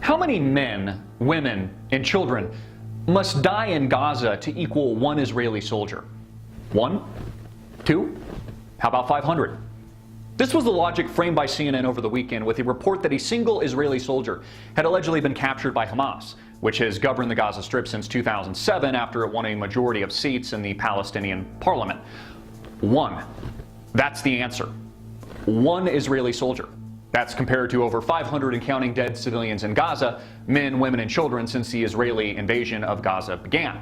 How many men, women, and children must die in Gaza to equal one Israeli soldier? 1? 2? How about 500? This was the logic framed by CNN over the weekend with a report that a single Israeli soldier had allegedly been captured by Hamas, which has governed the Gaza Strip since 2007 after it won a majority of seats in the Palestinian parliament. 1. That's the answer. 1 Israeli soldier. That's compared to over 500 and counting dead civilians in Gaza, men, women, and children since the Israeli invasion of Gaza began.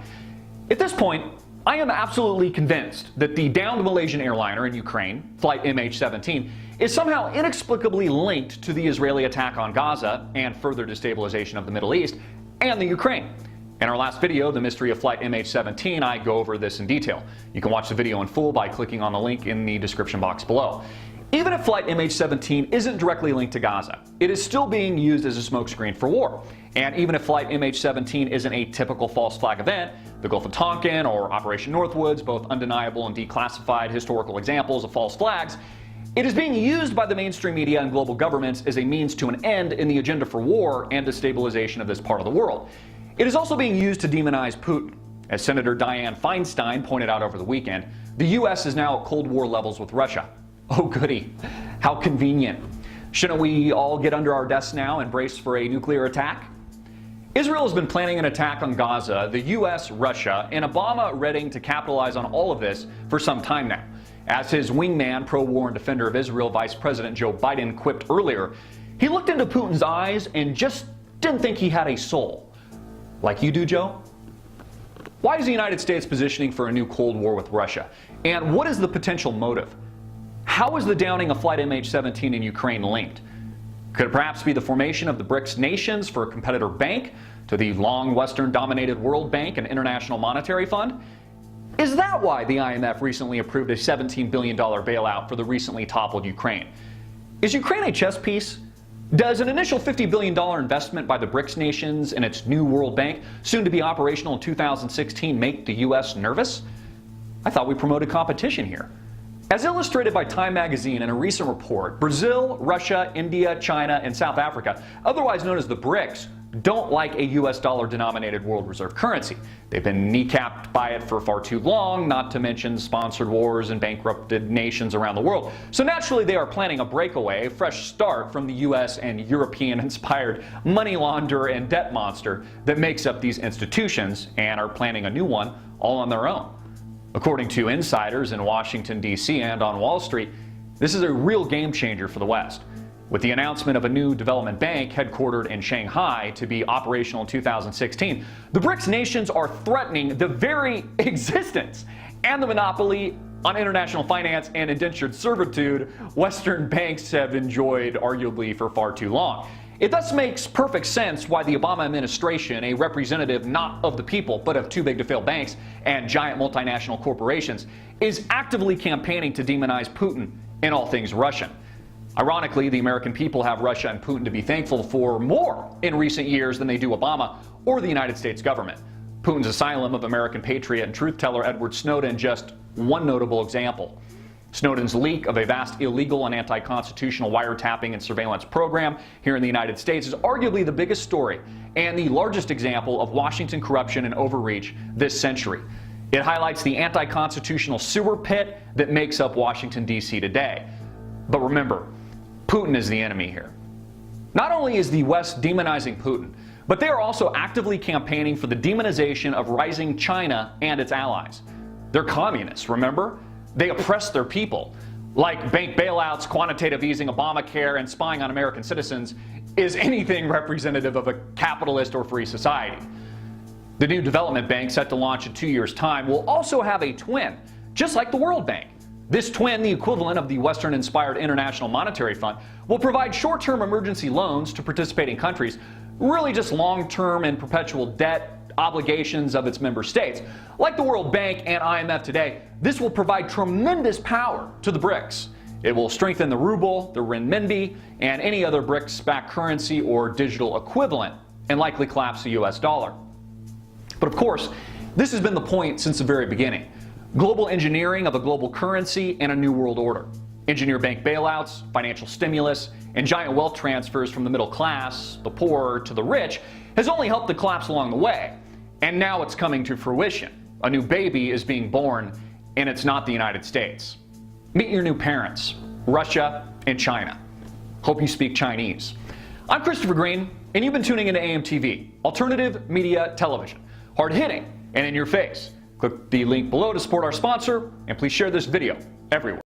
At this point, I am absolutely convinced that the downed Malaysian airliner in Ukraine, flight MH17, is somehow inexplicably linked to the Israeli attack on Gaza and further destabilization of the Middle East and the Ukraine. In our last video, The Mystery of Flight MH17, I go over this in detail. You can watch the video in full by clicking on the link in the description box below. Even if flight MH17 isn't directly linked to Gaza, it is still being used as a smokescreen for war. And even if flight MH17 isn't a typical false flag event, the Gulf of Tonkin or Operation Northwoods, both undeniable and declassified historical examples of false flags, it is being used by the mainstream media and global governments as a means to an end in the agenda for war and destabilization of this part of the world. It is also being used to demonize Putin. As Senator Dianne Feinstein pointed out over the weekend, the U.S. is now at Cold War levels with Russia. Oh goody, how convenient. Shouldn't we all get under our desks now and brace for a nuclear attack? Israel has been planning an attack on Gaza, the US, Russia, and Obama readying to capitalize on all of this for some time now. As his wingman, pro-war and defender of Israel, Vice President Joe Biden, quipped earlier, he looked into Putin's eyes and just didn't think he had a soul. Like you do, Joe? Why is the United States positioning for a new Cold War with Russia? And what is the potential motive? How is the downing of flight MH17 in Ukraine linked? Could it perhaps be the formation of the BRICS nations for a competitor bank to the long Western-dominated World Bank and International Monetary Fund? Is that why the IMF recently approved a $17 billion bailout for the recently toppled Ukraine? Is Ukraine a chess piece? Does an initial $50 billion investment by the BRICS nations in its new World Bank, soon to be operational in 2016, make the U.S. nervous? I thought we promoted competition here. As illustrated by Time magazine in a recent report, Brazil, Russia, India, China, and South Africa, otherwise known as the BRICS, don't like a US dollar-denominated world reserve currency. They've been kneecapped by it for far too long, not to mention sponsored wars and bankrupted nations around the world. So naturally they are planning a breakaway, a fresh start from the US and European-inspired money launderer and debt monster that makes up these institutions, and are planning a new one all on their own. According to insiders in Washington, D.C. and on Wall Street, this is a real game changer for the West. With the announcement of a new development bank headquartered in Shanghai to be operational in 2016, the BRICS nations are threatening the very existence and the monopoly on international finance and indentured servitude Western banks have enjoyed arguably for far too long. It thus makes perfect sense why the Obama administration, a representative not of the people but of too-big-to-fail banks and giant multinational corporations, is actively campaigning to demonize Putin and all things Russian. Ironically, the American people have Russia and Putin to be thankful for more in recent years than they do Obama or the United States government. Putin's asylum of American patriot and truth-teller Edward Snowden just one notable example. Snowden's leak of a vast illegal and anti-constitutional wiretapping and surveillance program here in the United States is arguably the biggest story and the largest example of Washington corruption and overreach this century. It highlights the anti-constitutional sewer pit that makes up Washington, D.C. today. But remember, Putin is the enemy here. Not only is the West demonizing Putin, but they are also actively campaigning for the demonization of rising China and its allies. They're communists, remember? They oppress their people. Like bank bailouts, quantitative easing, Obamacare, and spying on American citizens is anything representative of a capitalist or free society. The new development bank, set to launch in 2 years' time, will also have a twin, just like the World Bank. This twin, the equivalent of the Western-inspired International Monetary Fund, will provide short-term emergency loans to participating countries, really just long-term and perpetual debt obligations of its member states. Like the World Bank and IMF today, this will provide tremendous power to the BRICS. It will strengthen the ruble, the renminbi, and any other BRICS-backed currency or digital equivalent, and likely collapse the US dollar. But of course, this has been the point since the very beginning. Global engineering of a global currency and a new world order. Engineer bank bailouts, financial stimulus, and giant wealth transfers from the middle class, the poor, to the rich has only helped the collapse along the way. And now it's coming to fruition. A new baby is being born, and it's not the United States. Meet your new parents, Russia and China. Hope you speak Chinese. I'm Christopher Green, and you've been tuning into AMTV, alternative media television. Hard-hitting and in your face. Click the link below to support our sponsor, and please share this video everywhere.